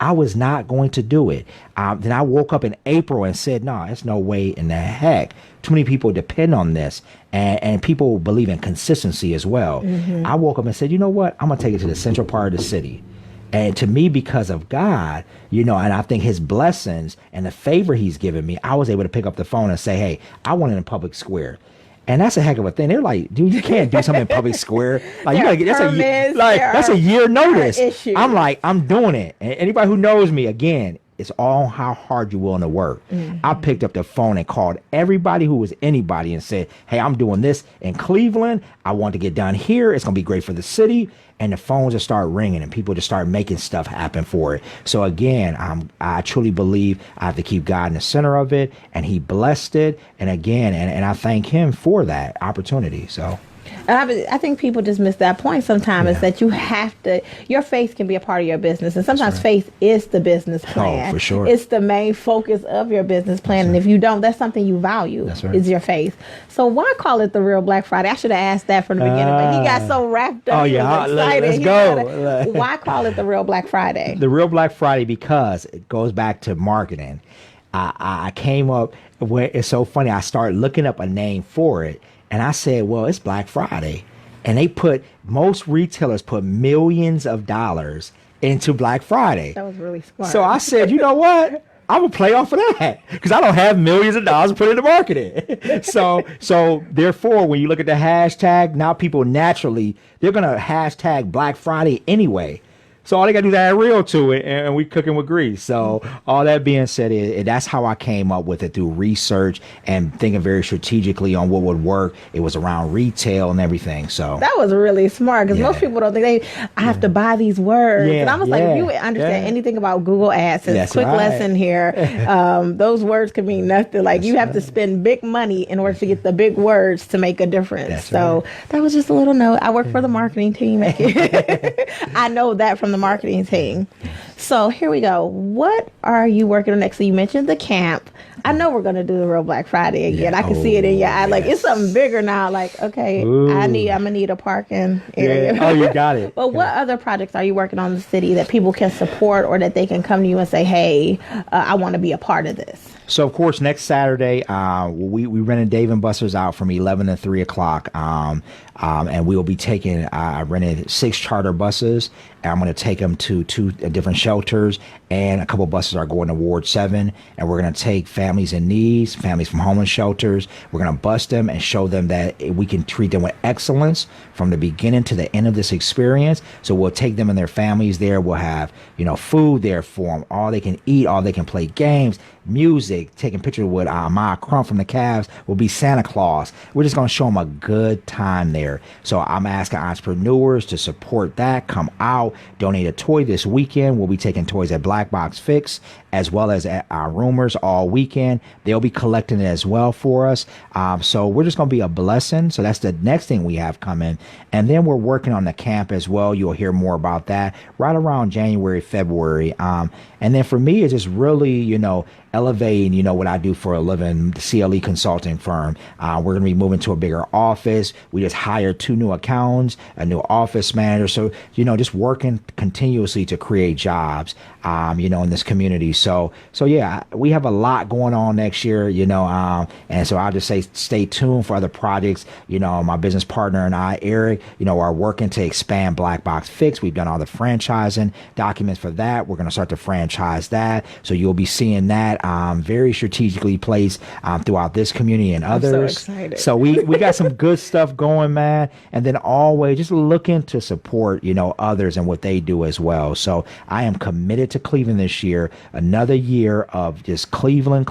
I was not going to do it. Then I woke up in April and said, no, there's no way in the heck. Too many people depend on this, and people believe in consistency as well. Mm-hmm. I woke up and said, you know what? I'm going to take it to the central part of the city. And to me, because of God, and I think his blessings and the favor he's given me, I was able to pick up the phone and say, hey, I want it in public square. And that's a heck of a thing. They're like, dude, you can't do something in public square. Like, you gotta get that's a year notice. I'm like, I'm doing it. And anybody who knows me, again, it's all how hard you're willing to work. Mm-hmm. I picked up the phone and called everybody who was anybody and said, hey, I'm doing this in Cleveland. I want to get done here. It's gonna be great for the city. And the phones just start ringing and people just start making stuff happen for it. So again, I truly believe I have to keep God in the center of it, and he blessed it. And again, and I thank him for that opportunity. So. And I think people just miss that point sometimes, is that you have to, your faith can be a part of your business. And sometimes faith is the business plan. Oh, for sure. It's the main focus of your business plan. And if you don't, that's something you value, is your faith. So why call it the real Black Friday? I should have asked that from the beginning, but he got so wrapped up. Oh, yeah. Let's go. Why call it the real Black Friday? The real Black Friday, because it goes back to marketing. I came up, it's so funny, I started looking up a name for it. And I said, well, it's Black Friday. And most retailers put millions of dollars into Black Friday. That was really smart. So I said, you know what? I'm going to play off of that because I don't have millions of dollars to put into marketing. So therefore, when you look at the hashtag, now people naturally, they're going to hashtag Black Friday anyway. So all they got to do is add real to it, and we cooking with grease. So all that being said, that's how I came up with it, through research and thinking very strategically on what would work. It was around retail and everything. So that was really smart, because most people don't think I have to buy these words. And I was like, if you understand anything about Google AdSense, That's quick right. lesson here. Those words could mean nothing. Like, you have to spend big money in order to get the big words to make a difference. That's so that was just a little note. I work for the marketing team. I know that from the marketing team. So here we go. What are you working on next? So you mentioned the camp. I know we're going to do the Real Black Friday again. I can see it in your eye. Like, it's something bigger now. Like, okay, I'm going to need a parking area. Oh, you got it. But what other projects are you working on in the city that people can support, or that they can come to you and say, hey, I want to be a part of this? So, of course, next Saturday, we rented Dave and Buster's out from 11 to 3 o'clock. And we will be taking, I rented 6 charter buses, and I'm going to take them to 2 different shelters, and a couple buses are going to Ward 7, and we're going to take families in need, families from homeless shelters. We're going to bus them and show them that we can treat them with excellence from the beginning to the end of this experience. So we'll take them and their families there. We'll have, food there for them, all they can eat, all they can play games, music, taking pictures with Maya Crump from the Cavs will be Santa Claus. We're just going to show them a good time there. So I'm asking entrepreneurs to support that. Come out, donate a toy this weekend. We'll be taking toys at Black Box Fix as well as at our Roomers all weekend. They'll be collecting it as well for us. So we're just going to be a blessing. So that's the next thing we have coming. And then we're working on the camp as well. You'll hear more about that right around January, February. And then for me, it's just really, elevating, what I do for a living, the CLE consulting firm. We're going to be moving to a bigger office. We just hired 2 new accountants, a new office manager. So, just working continuously to create jobs, in this community. So yeah, we have a lot going on next year, and so I'll just say stay tuned for other projects. My business partner and I, Eric, are working to expand Black Box Fix. We've done all the franchising documents for that. We're going to start to franchise that. So you'll be seeing that very strategically placed throughout this community and others. I'm so excited. So we got some good stuff going, man. And then always just looking to support, others and what they do as well. So I am committed to Cleveland this year. Another year of just Cleveland.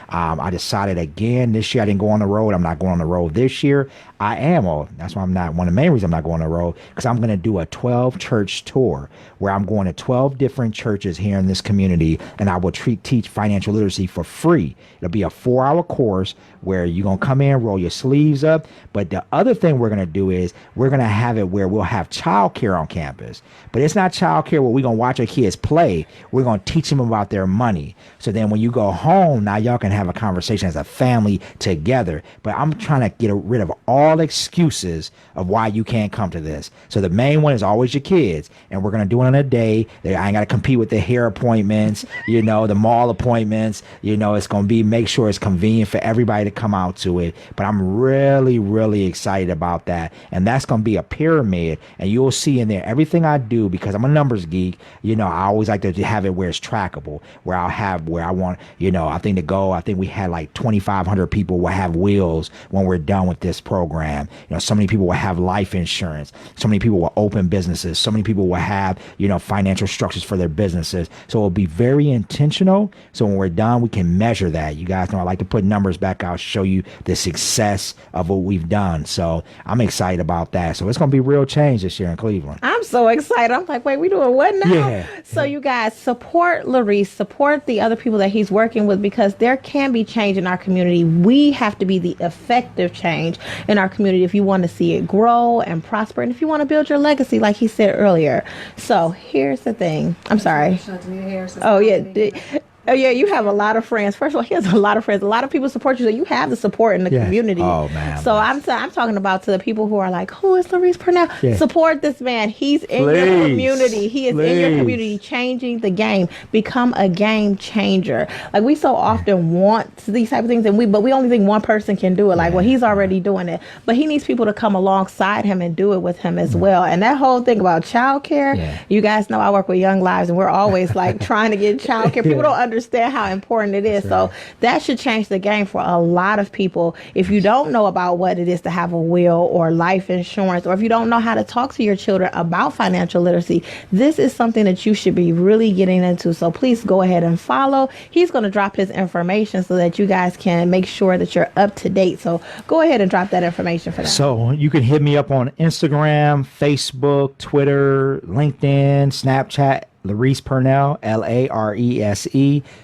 I decided again this year I didn't go on the road. I'm not going on the road this year. I am. That's why I'm not. One of the main reasons I'm not going on the road, because I'm going to do a 12 church tour where I'm going to 12 different churches here in this community, and I will teach financial literacy for free. It'll be a 4-hour course where you're going to come in, roll your sleeves up. But the other thing we're going to do is we're going to have it where we'll have childcare on campus. But it's not childcare where we're going to watch our kids play. We're going to teach them about their money. So then when you go home, now y'all can have a conversation as a family together. But I'm trying to get rid of all excuses of why you can't come to this. So the main one is always your kids. And we're going to do it on a day. I ain't got to compete with the hair appointments, the mall appointments. It's going to be, make sure it's convenient for everybody to come out to it. But I'm really, really excited about that. And that's going to be a pyramid. And you'll see in there everything I do, because I'm a numbers geek. I always like to have it where it's trackable, where I'll have where I want, I think we had like 2,500 people will have wheels when we're done with this program. So many people will have life insurance. So many people will open businesses. So many people will have, financial structures for their businesses. So it'll be very intentional. So when we're done, we can measure that. You guys know I like to put numbers back out, show you the success of what we've done. So I'm excited about that. So it's going to be real change this year in Cleveland. I'm so excited. I'm like, wait, we doing what now? Yeah. So you guys support Larese, support the other people that he's working with, because there can be change in our community. We have to be the effective change in our community if you want to see it grow and prosper, and if you want to build your legacy, like he said earlier. So here's the thing. I'm sorry. Oh, yeah. Oh, yeah, you have a lot of friends. First of all, he has a lot of friends. A lot of people support you, so you have the support in the community. Oh, man. So I'm talking about to the people who are like, who is Larese Purnell? Yeah. Support this man. He's in your community. He is in your community, changing the game. Become a game changer. Like, we so often want these type of things, but we only think one person can do it. Like, well, he's already doing it. But he needs people to come alongside him and do it with him as well. And that whole thing about childcare, you guys know I work with Young Lives, and we're always like trying to get childcare. People don't understand understand how important it is. So that should change the game for a lot of people. If you don't know about what it is to have a will or life insurance, or if you don't know how to talk to your children about financial literacy, this is something that you should be really getting into. So please go ahead and follow. He's going to drop his information so that you guys can make sure that you're up to date. So go ahead and drop that information for them. So you can hit me up on Instagram, Facebook, Twitter, LinkedIn, Snapchat, Larese Purnell, Larese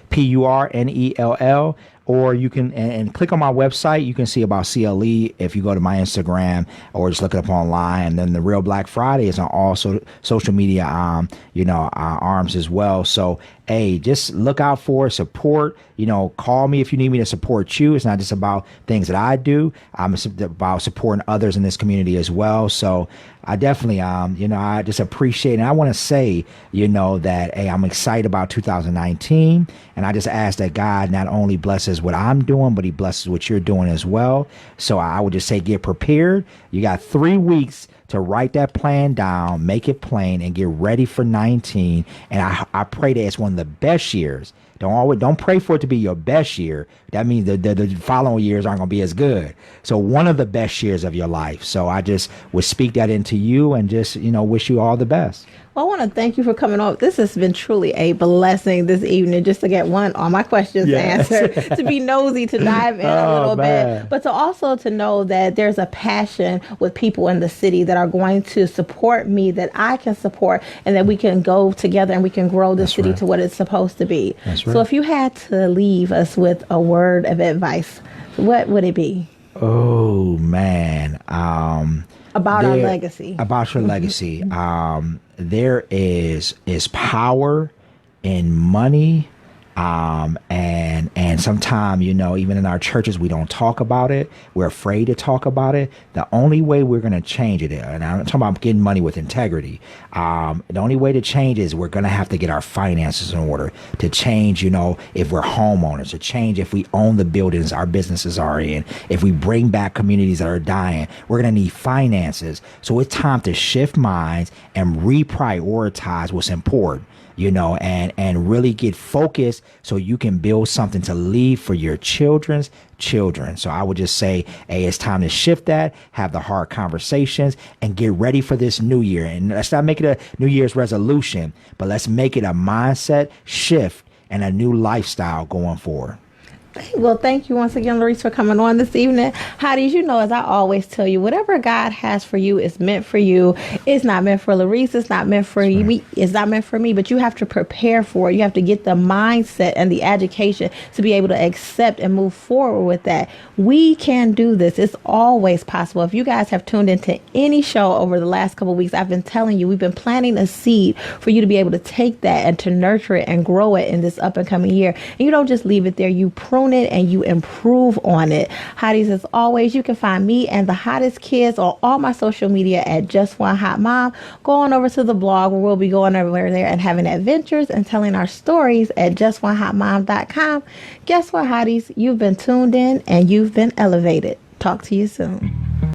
Purnell, or you can and click on my website. You can see about CLE if you go to my Instagram or just look it up online. And then the Real Black Friday is on all social media, arms as well. So, hey, just look out for support. Call me if you need me to support you. It's not just about things that I do. It's about supporting others in this community as well. So I definitely, I just appreciate, and I want to say, that, hey, I'm excited about 2019. And I just ask that God not only blesses what I'm doing, but he blesses what you're doing as well. So I would just say, get prepared. You got 3 weeks to write that plan down, make it plain, and get ready for 19. And I pray that it's one of the best years. Don't pray for it to be your best year. That means the following years aren't going to be as good. So one of the best years of your life. So I just would speak that into you and just, wish you all the best. Well, I want to thank you for coming on. This has been truly a blessing this evening, just to get all my questions answered, to be nosy, to dive in a little bit, but to also to know that there's a passion with people in the city that are going to support me, that I can support, and that we can go together and we can grow the city to what it's supposed to be. That's right. So if you had to leave us with a word of advice, what would it be? Oh, man. About our legacy. About your legacy. There is power in money. And sometimes, even in our churches, we don't talk about it. We're afraid to talk about it. The only way we're going to change it, and I'm talking about getting money with integrity. The only way to change is we're going to have to get our finances in order to change, if we're homeowners, to change if we own the buildings our businesses are in, if we bring back communities that are dying, we're going to need finances. So it's time to shift minds and reprioritize what's important. And really get focused so you can build something to leave for your children's children. So I would just say, hey, it's time to shift that, have the hard conversations, and get ready for this new year. And let's not make it a New Year's resolution, but let's make it a mindset shift and a new lifestyle going forward. Well, thank you once again, Larese, for coming on this evening. Hotties, as I always tell you, whatever God has for you is meant for you. It's not meant for Larese. It's not meant for me. It's not meant for me, but you have to prepare for it. You have to get the mindset and the education to be able to accept and move forward with that. We can do this. It's always possible. If you guys have tuned into any show over the last couple of weeks, I've been telling you, we've been planting a seed for you to be able to take that and to nurture it and grow it in this up and coming year. And you don't just leave it there. You prune it and you improve on it. Hotties, as always, you can find me and the hottest kids on all my social media at Just One Hot Mom. Go on over to the blog where we'll be going over there and having adventures and telling our stories at JustOneHotMom.com. Guess what, hotties? You've been tuned in and you've been elevated. Talk to you soon.